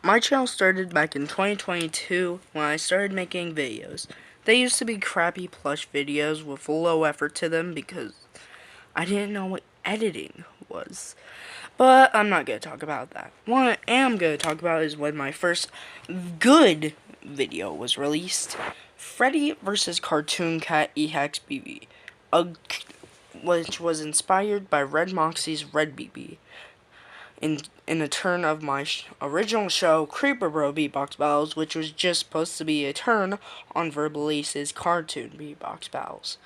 My channel started back in 2022 when I started making videos. They used to be crappy plush videos with low effort to them because I didn't know what editing was. But I'm not going to talk about that. What I am going to talk about is when my first good video was released. Freddy vs. Cartoon Cat C-HAX BB. Which was inspired by Red Moxie's Red BB. In a turn of my original show, Creeper Bro Beatbox Battles, which was just supposed to be a turn on Verbalise's cartoon Beatbox Battles.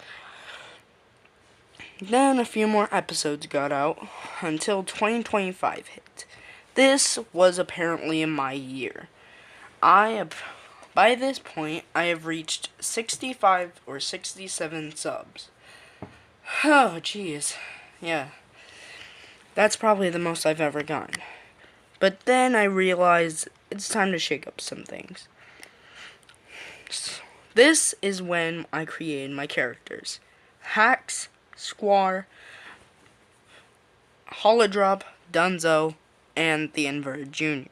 Then a few more episodes got out until 2025 hit. This was apparently my year. By this point, I have reached 65 or 67 subs. Oh, jeez. Yeah. That's probably the most I've ever gotten. But then I realized it's time to shake up some things. So, this is when I created my characters. Hax, Squar, Holodrop, Dunzo, and the Inverted Junior.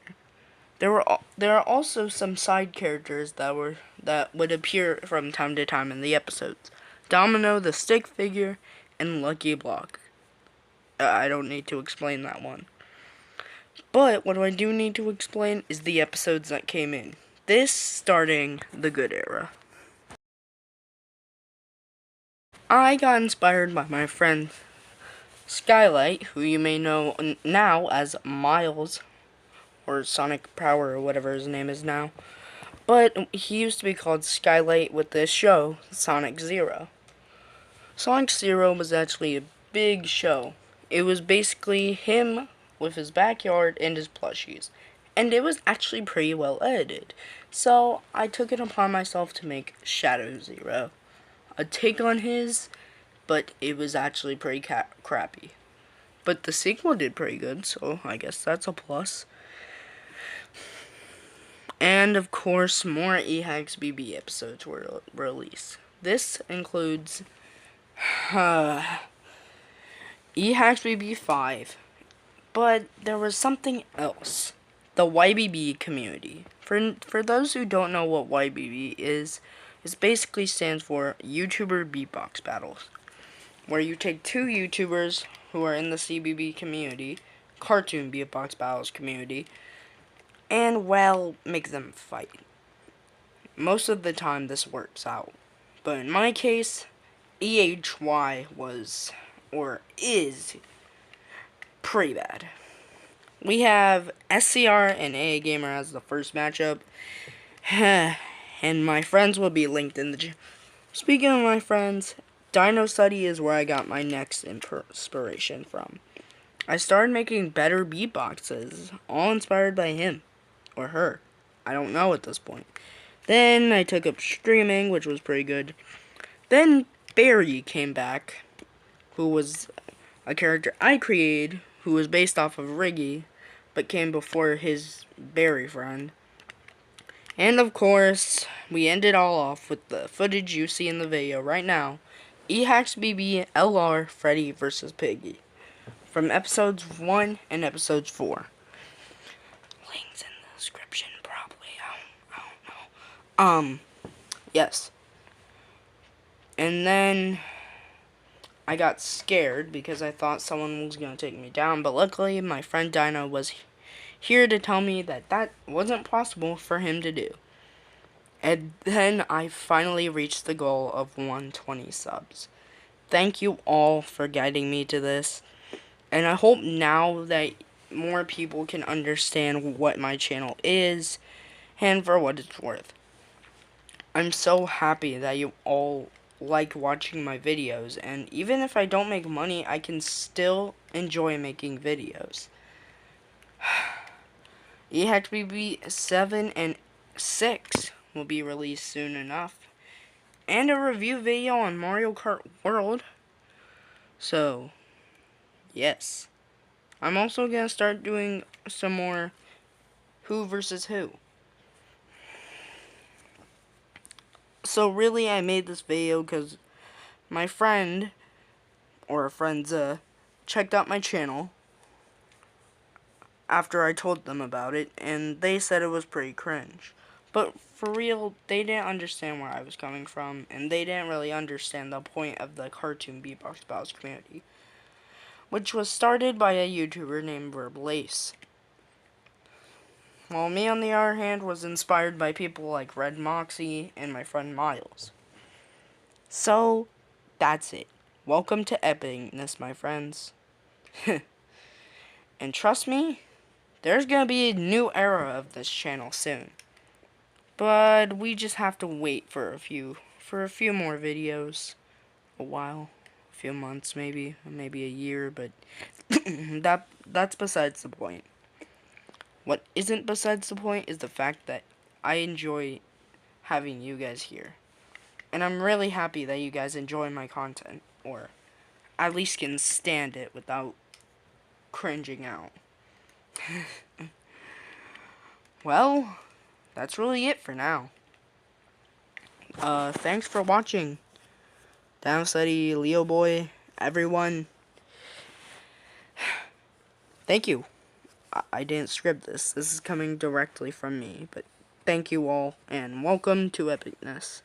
There are also some side characters that would appear from time to time in the episodes. Domino the stick figure and Lucky Block. I don't need to explain that one. But what I do need to explain is the episodes that came in. This starting the good era. I got inspired by my friend Skylight, who you may know now as Miles, or Sonic Power, or whatever his name is now. But he used to be called Skylight with this show, Sonic Zero. Sonic Zero was actually a big show. It was basically him with his backyard and his plushies. And it was actually pretty well edited. So I took it upon myself to make Shadow Zero. A take on his, but it was actually pretty crappy. But the sequel did pretty good, so I guess that's a plus. And of course, more C-HAX BB episodes were released. This includes C-HAX BB 5. But there was something else. The YBB community. For those who don't know what YBB is, it basically stands for YouTuber Beatbox Battles, where you take two YouTubers who are in the CBB community, Cartoon Beatbox Battles community, and, well, make them fight. Most of the time this works out. But in my case, EHY was, or is, pretty bad. We have SCR and AA Gamer as the first matchup. And my friends will be linked in the... Speaking of my friends, Dino Study is where I got my next inspiration from. I started making better beatboxes, all inspired by him. Or her. I don't know at this point. Then I took up streaming, which was pretty good. Then Barry came back, who was a character I created, who was based off of Riggy, but came before his Barry friend. And of course, we end it all off with the footage you see in the video right now. C-HAX BB LR Freddy vs. Piggy. From episodes 1 and episodes 4. Links in the description, probably. I don't know. Yes. And then I got scared because I thought someone was going to take me down, but luckily my friend Dino was here to tell me that that wasn't possible for him to do. And then I finally reached the goal of 120 subs. Thank you all for guiding me to this, and I hope now that more people can understand what my channel is and for what it's worth. I'm so happy that you all like watching my videos, and even if I don't make money, I can still enjoy making videos. C-HAX BB 7 and 6 will be released soon enough, and a review video on Mario Kart World. So, yes. I'm also gonna start doing some more Who versus Who. So really, I made this video because my friend, or a friend's, checked out my channel, after I told them about it, and they said it was pretty cringe. But for real, they didn't understand where I was coming from, and they didn't really understand the point of the cartoon beatbox battles community, which was started by a YouTuber named Verblace. While me, on the other hand, was inspired by people like Red Moxie and my friend Miles. So, that's it. Welcome to Epicness, my friends. And trust me, there's gonna be a new era of this channel soon. But we just have to wait for a few more videos. A while. A few months maybe a year, but that's besides the point. What isn't besides the point is the fact that I enjoy having you guys here. And I'm really happy that you guys enjoy my content, or at least can stand it without cringing out. Well, that's really it for now. Thanks for watching. Down Steady, Leo Boy, everyone. Thank you. I didn't script this. This is coming directly from me, but thank you all, and welcome to Epicness.